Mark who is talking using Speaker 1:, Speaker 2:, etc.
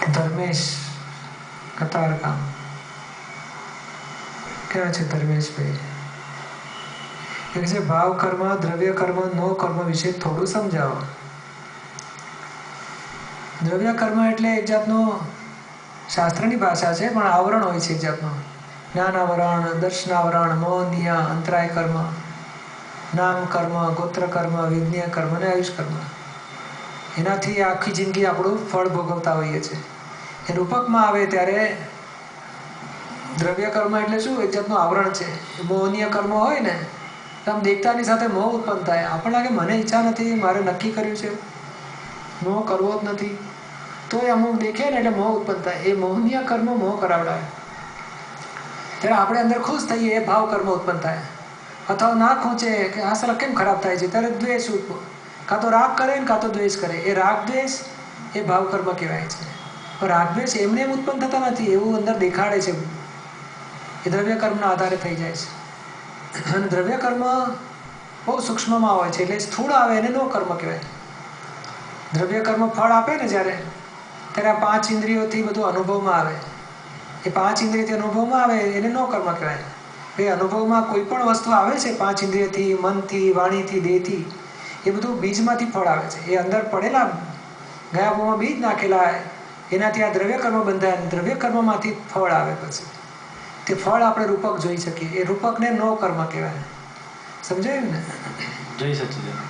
Speaker 1: ધર્મેશ કતારગામ ક્યાં છે ધર્મેશભાઈ? એ છે ભાવ કર્મ, દ્રવ્ય કર્મ, નો કર્મ વિશે થોડું સમજાવો. દ્રવ્ય કર્મ એટલે એક જાતનું શાસ્ત્રની ભાષા છે, પણ આવરણ હોય છે એક જાતનું. જ્ઞાનાવરણ, દર્શનાવરણ, મોહનીય, અંતરાય કર્મ, નામ કર્મ, ગોત્ર કર્મ, વિજ્ઞેય કર્મ અને આયુષ કર્મ. એનાથી આખી જિંદગી આપણું ફળ ભોગવતા હોઈએ છીએ. એ રૂપકમાં આવે ત્યારે દ્રવ્ય કર્મ એટલે શું? એક જાતનું આવરણ છે. મોહનીય કર્મ હોય ને તો આમ દેખતાની સાથે મોહ ઉત્પન્ન થાય. આપણને લાગે મને ઈચ્છા નથી, મારે નક્કી કર્યું છે, મોહ કરવો જ નથી, તો એ અમુક દેખે ને એટલે મોહ ઉત્પન્ન થાય. એ મોહનીય કર્મ મોહ કરાવડાય. ત્યારે આપણે અંદર ખુશ થઈએ, એ ભાવ કર્મ ઉત્પન્ન થાય. અથવા ના ખૂંચે કે આ સર કેમ ખરાબ થાય છે, ત્યારે દ્વેષ ઉત્પન્ન, કાં તો રાગ કરે ને કાં તો દ્વેષ કરે. એ રાગ દ્વેષ એ ભાવ કર્મ કહેવાય છે. પણ રાગ દ્વેષ એમને એમ ઉત્પન્ન થતા નથી, એવું અંદર દેખાડે છે. એ દ્રવ્ય કર્મના આધારે થઈ જાય છે. અને દ્રવ્ય કર્મ બહુ સૂક્ષ્મમાં હોય છે, એટલે સ્થૂળ આવે એને નો કર્મ કહેવાય. દ્રવ્ય કર્મ ફળ આપે ને જ્યારે આ 5 ઇન્દ્રિયોથી બધું અનુભવમાં આવે. એ 5 ઇન્દ્રિયથી અનુભવમાં આવે એને નો કર્મ કહેવાય. એ અનુભવમાં કોઈ પણ વસ્તુ આવે છે 5 ઇન્દ્રિયથી, મનથી, વાણીથી, દેહથી, એ બધું બીજમાંથી ફળ આવે છે. એ અંદર પડેલા ગયા ભાવમાં બીજ નાખેલા, એનાથી આ દ્રવ્ય કર્મ બંધાય. દ્રવ્ય કર્મમાંથી ફળ આવે. પછી તે ફળ આપણે રૂપક જોઈ શકીએ. એ રૂપકને નો કર્મ કહેવાય. સમજાયું ને?
Speaker 2: જય સચ્ચિદાનંદ.